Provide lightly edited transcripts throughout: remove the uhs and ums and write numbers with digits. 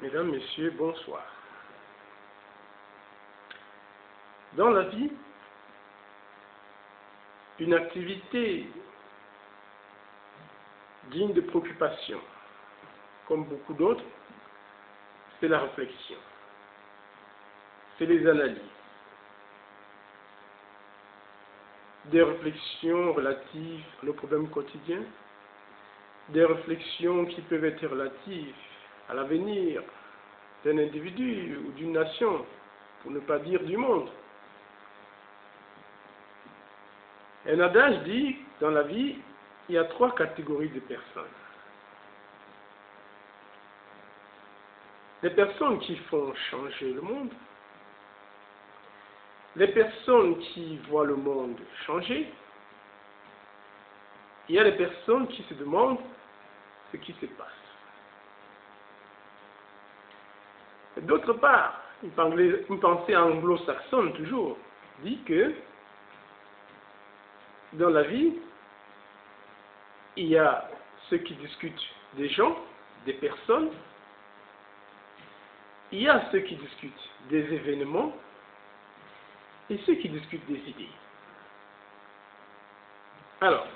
Mesdames, Messieurs, bonsoir. Dans la vie, une activité digne de préoccupation, comme beaucoup d'autres, c'est la réflexion, c'est les analyses. Des réflexions relatives à nos problèmes quotidiens, des réflexions qui peuvent être relatives à l'avenir d'un individu ou d'une nation, pour ne pas dire du monde. Un adage dit, dans la vie, il y a 3 catégories de personnes. Les personnes qui font changer le monde, les personnes qui voient le monde changer, il y a les personnes qui se demandent ce qui se passe. D'autre part, une pensée anglo-saxonne toujours dit que dans la vie, il y a ceux qui discutent des gens, des personnes, il y a ceux qui discutent des événements et ceux qui discutent des idées. Alors,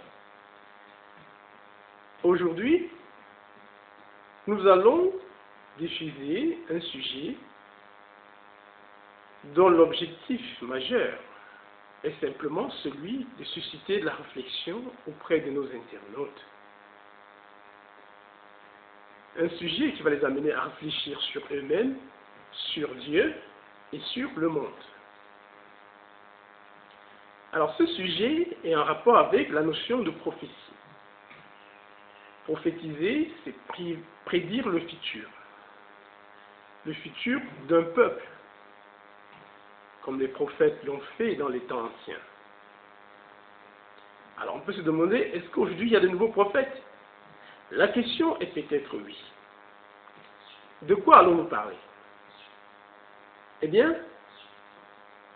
aujourd'hui, nous allons diffuser un sujet dont l'objectif majeur est simplement celui de susciter de la réflexion auprès de nos internautes. Un sujet qui va les amener à réfléchir sur eux-mêmes, sur Dieu et sur le monde. Alors ce sujet est en rapport avec la notion de prophétie. Prophétiser, c'est prédire le futur d'un peuple, comme les prophètes l'ont fait dans les temps anciens. Alors on peut se demander, est-ce qu'aujourd'hui il y a de nouveaux prophètes? La question est peut-être oui. De quoi allons-nous parler? Eh bien,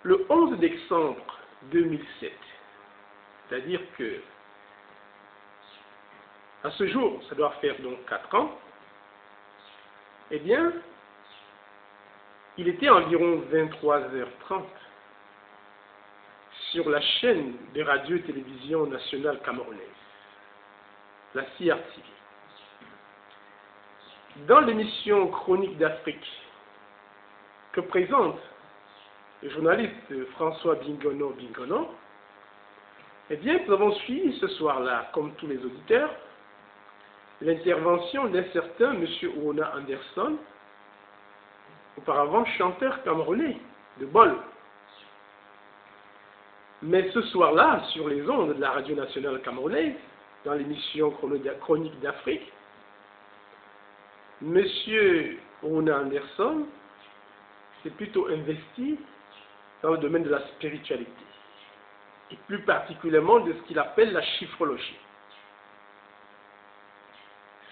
le 11 décembre 2007, c'est-à-dire que à ce jour, ça doit faire donc 4 ans, eh bien, il était environ 23h30 sur la chaîne de radio-télévision nationale camerounaise, la CRTV. Dans l'émission Chronique d'Afrique que présente le journaliste François Bingono, eh bien, nous avons suivi ce soir-là, comme tous les auditeurs, l'intervention d'un certain M. Oona Anderson, auparavant chanteur camerounais de Bol. Mais ce soir-là, sur les ondes de la radio nationale camerounaise, dans l'émission Chronique d'Afrique, M. Oona Anderson s'est plutôt investi dans le domaine de la spiritualité, et plus particulièrement de ce qu'il appelle la chiffrologie.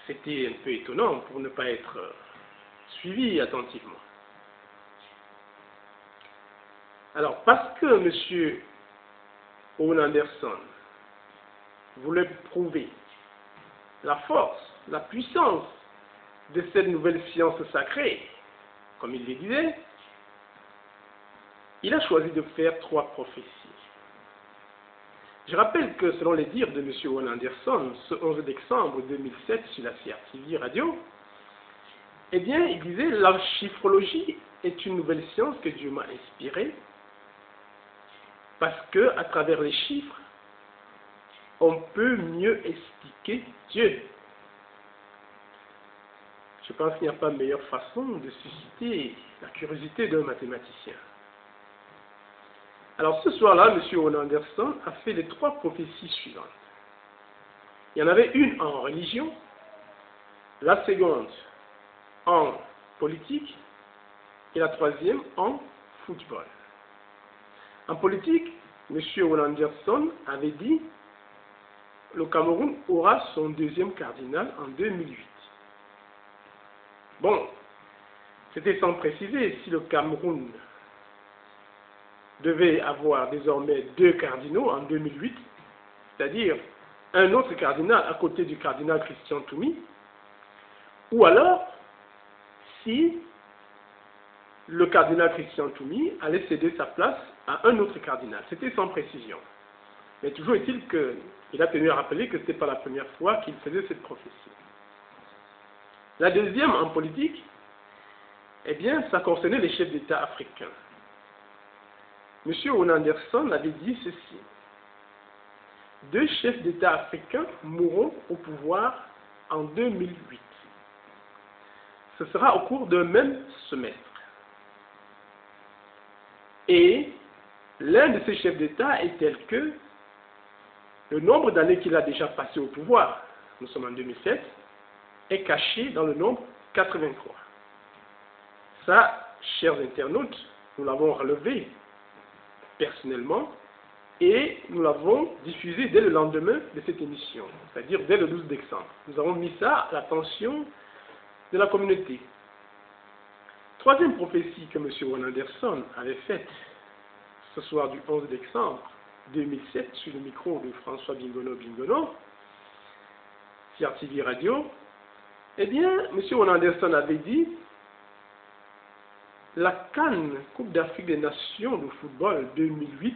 C'était un peu étonnant pour ne pas être suivi attentivement. Alors, parce que M. Oona Anderson voulait prouver la force, la puissance de cette nouvelle science sacrée, comme il le disait, il a choisi de faire 3 prophéties. Je rappelle que selon les dires de M. Oona Anderson, ce 11 décembre 2007 sur la CRTV radio, eh bien, il disait, la chiffrologie est une nouvelle science que Dieu m'a inspirée, parce que à travers les chiffres, on peut mieux expliquer Dieu. Je pense qu'il n'y a pas meilleure façon de susciter la curiosité d'un mathématicien. Alors ce soir-là, M. Oona Anderson a fait les 3 prophéties suivantes. Il y en avait une en religion, la seconde en politique et la 3e en football. En politique, M. Oona Anderson avait dit que le Cameroun aura son 2e cardinal en 2008. Bon, c'était sans préciser si le Cameroun devait avoir désormais 2 cardinaux en 2008, c'est-à-dire un autre cardinal à côté du cardinal Christian Toumi, ou alors si le cardinal Christian Toumi allait céder sa place à un autre cardinal. C'était sans précision. Mais toujours est-il qu'il a tenu à rappeler que ce n'était pas la première fois qu'il faisait cette prophétie. La deuxième en politique, eh bien, ça concernait les chefs d'État africains. M. Ona Anderson avait dit ceci. 2 chefs d'État africains mourront au pouvoir en 2008. Ce sera au cours d'un même semestre. Et l'un de ces chefs d'État est tel que le nombre d'années qu'il a déjà passé au pouvoir, nous sommes en 2007, est caché dans le nombre 83. Ça, chers internautes, nous l'avons relevé personnellement et nous l'avons diffusé dès le lendemain de cette émission, c'est-à-dire dès le 12 décembre. Nous avons mis ça à l'attention de la communauté. Troisième prophétie que M. Ona Anderson avait faite ce soir du 11 décembre 2007 sur le micro de François Bingono, CRTV Radio, eh bien, M. Ona Anderson avait dit la CAN, Coupe d'Afrique des Nations de football 2008,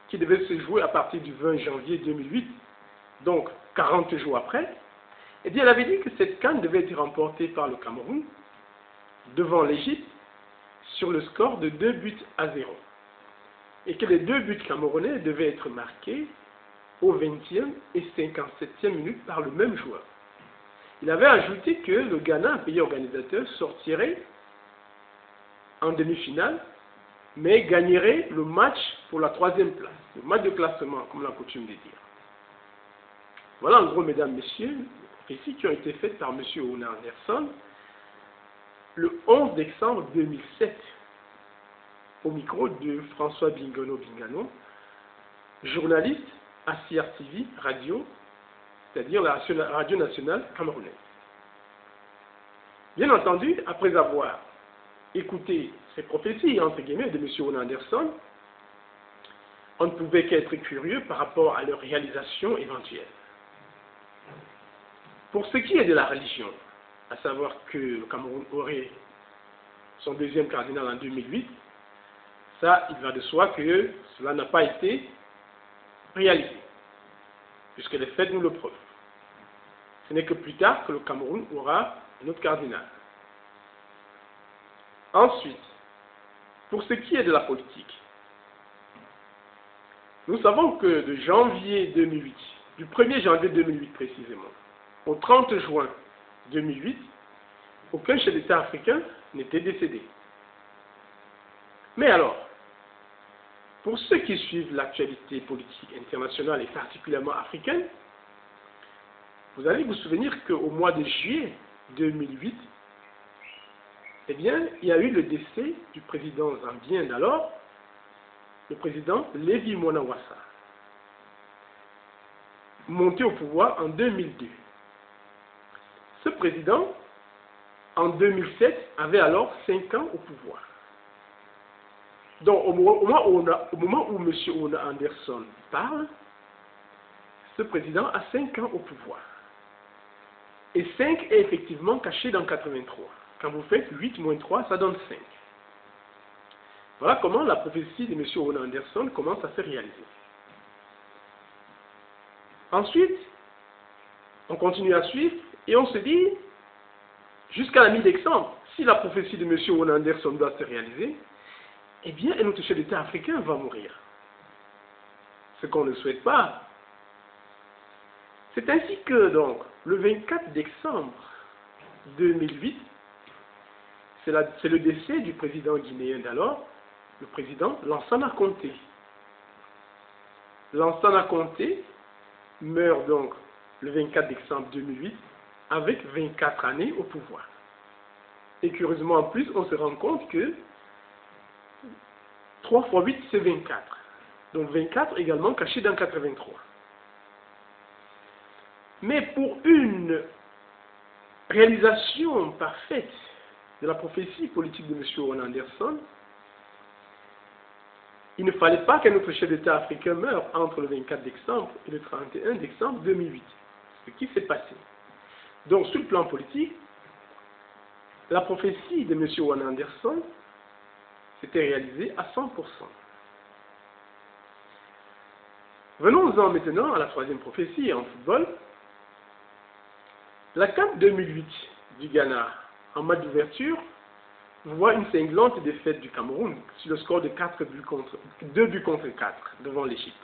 qui devait se jouer à partir du 20 janvier 2008, donc 40 jours après, eh bien, elle avait dit que cette CAN devait être remportée par le Cameroun devant l'Égypte sur le score de 2-0. Et que les 2 buts camerounais devaient être marqués au 20e et 57e minute par le même joueur. Il avait ajouté que le Ghana, un pays organisateur, sortirait en demi-finale, mais gagnerait le match pour la 3e place, le match de classement, comme la coutume de dire. Voilà en gros, mesdames, messieurs, les prophéties qui ont été faites par M. Ona Anderson le 11 décembre 2007, au micro de François Bingono, journaliste à CRTV Radio, c'est-à-dire la radio nationale camerounaise. Bien entendu, après avoir écouté ces prophéties, entre guillemets, de M. Ona Anderson, on ne pouvait qu'être curieux par rapport à leur réalisation éventuelle. Pour ce qui est de la religion, à savoir que le Cameroun aurait son 2e cardinal en 2008, ça, il va de soi que cela n'a pas été réalisé, puisque les faits nous le prouvent. Ce n'est que plus tard que le Cameroun aura un autre cardinal. Ensuite, pour ce qui est de la politique, nous savons que de janvier 2008, du 1er janvier 2008 précisément, au 30 juin 2008, aucun chef d'État africain n'était décédé. Mais alors, pour ceux qui suivent l'actualité politique internationale et particulièrement africaine, vous allez vous souvenir qu'au mois de juillet 2008, eh bien, il y a eu le décès du président zambien d'alors, le président Lévi Mwanawasa, monté au pouvoir en 2002. Ce président, en 2007, avait alors 5 ans au pouvoir. Donc, au moment où M. Ona Anderson parle, ce président a 5 ans au pouvoir. Et 5 est effectivement caché dans 83. Quand vous faites 8 moins 3, ça donne 5. Voilà comment la prophétie de M. Ona Anderson commence à se réaliser. Ensuite, on continue à suivre et on se dit, jusqu'à la mi-décembre, si la prophétie de M. Ona Anderson doit se réaliser, eh bien, un autre chef d'État africain va mourir. Ce qu'on ne souhaite pas. C'est ainsi que, donc, le 24 décembre 2008, c'est le décès du président guinéen d'alors, le président Lansana Conté. Lansana Conté meurt donc le 24 décembre 2008 avec 24 années au pouvoir. Et curieusement en plus, on se rend compte que 3 fois 8, c'est 24. Donc 24 également caché dans 83. Mais pour une réalisation parfaite de la prophétie politique de M. Ona Anderson, il ne fallait pas qu'un autre chef d'État africain meure entre le 24 décembre et le 31 décembre 2008. Ce qui s'est passé. Donc sur le plan politique, la prophétie de M. Owen Anderson s'était réalisée à 100%. Venons-en maintenant à la troisième prophétie en football. La CAN 2008 du Ghana, en match d'ouverture, voit une cinglante défaite du Cameroun sur le score de 2 buts contre 4 devant l'Égypte.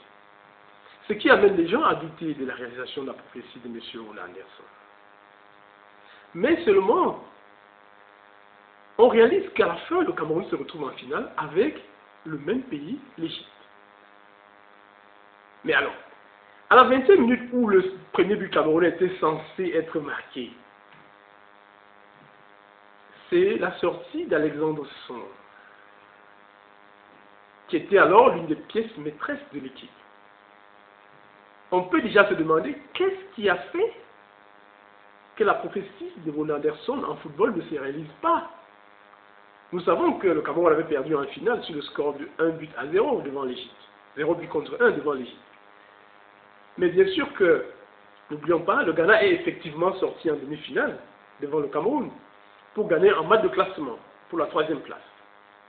Ce qui amène les gens à douter de la réalisation de la prophétie de M. Owen Anderson. Mais seulement, on réalise qu'à la fin, le Cameroun se retrouve en finale avec le même pays, l'Égypte. Mais alors, à la 20e minute où le premier but camerounais était censé être marqué, c'est la sortie d'Alexandre Son, qui était alors l'une des pièces maîtresses de l'équipe. On peut déjà se demander qu'est-ce qui a fait que la prophétie de Owen Anderson en football ne se réalise pas. Nous savons que le Cameroun avait perdu en finale sur le score de 1-0 devant l'Égypte. 0 but contre 1 devant l'Égypte. Mais bien sûr que, n'oublions pas, le Ghana est effectivement sorti en demi-finale devant le Cameroun pour gagner en match de classement pour la 3e place,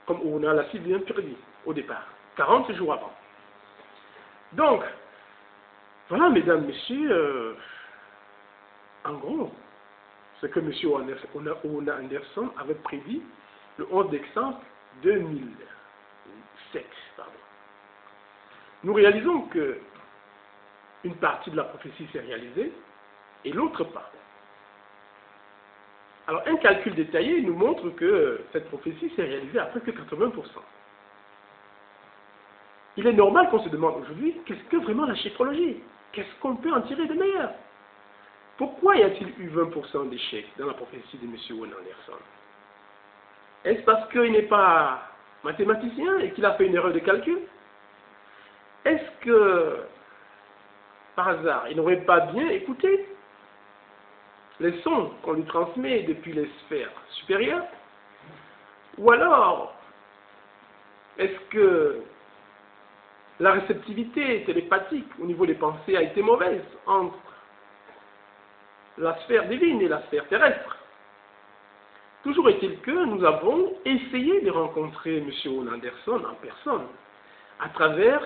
comme on l'a si bien prédit au départ, 40 jours avant. Donc, voilà, mesdames, messieurs, en gros, ce que M. Owen Anderson avait prédit le 11 décembre 2007. Nous réalisons que une partie de la prophétie s'est réalisée et l'autre pas. Alors, un calcul détaillé nous montre que cette prophétie s'est réalisée à presque 80%. Il est normal qu'on se demande aujourd'hui, qu'est-ce que vraiment la chiffrologie? Qu'est-ce qu'on peut en tirer de meilleur? Pourquoi y a-t-il eu 20% d'échecs dans la prophétie de M. Owen Anderson? Est-ce parce qu'il n'est pas mathématicien et qu'il a fait une erreur de calcul? Est-ce que, par hasard, il n'aurait pas bien écouté les sons qu'on lui transmet depuis les sphères supérieures? Ou alors, est-ce que la réceptivité télépathique au niveau des pensées a été mauvaise entre la sphère divine et la sphère terrestre? Toujours est-il que nous avons essayé de rencontrer M. Owen Anderson en personne, à travers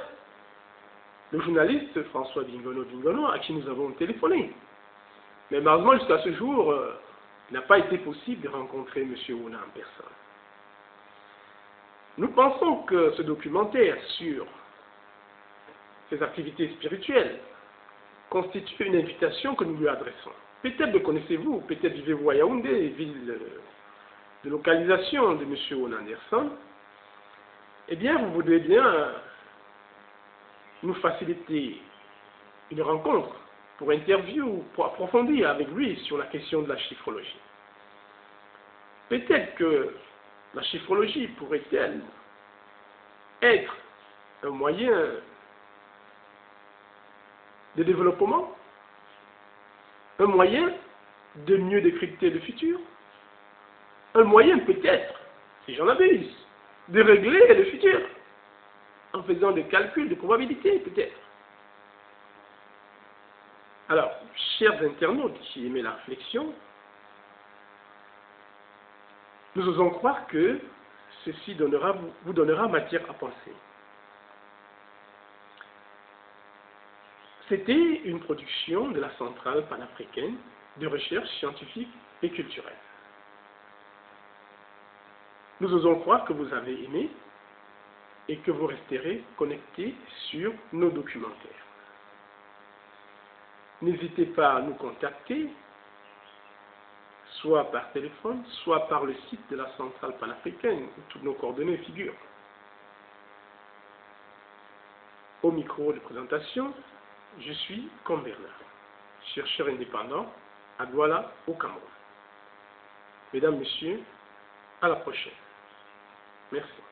le journaliste François Bingono à qui nous avons téléphoné. Mais malheureusement, jusqu'à ce jour, il n'a pas été possible de rencontrer M. Owen en personne. Nous pensons que ce documentaire sur ses activités spirituelles constitue une invitation que nous lui adressons. Peut-être le connaissez-vous, peut-être vivez-vous à Yaoundé, ville de localisation de M. Owen Anderson. Eh bien, vous voudrez bien nous faciliter une rencontre pour interview, pour approfondir avec lui sur la question de la chiffrologie. Peut-être que la chiffrologie pourrait-elle être un moyen de développement, un moyen de mieux décrypter le futur, un moyen peut-être, si j'en abuse, de régler le futur en faisant des calculs de probabilité peut-être. Alors, chers internautes qui aimaient la réflexion, nous osons croire que ceci vous donnera matière à penser. C'était une production de la Centrale panafricaine de recherche scientifique et culturelle. Nous osons croire que vous avez aimé et que vous resterez connectés sur nos documentaires. N'hésitez pas à nous contacter, soit par téléphone, soit par le site de la Centrale panafricaine, où toutes nos coordonnées figurent. Au micro de présentation, je suis comme Bernard, chercheur indépendant à Douala, au Cameroun. Mesdames, Messieurs, à la prochaine. Merci.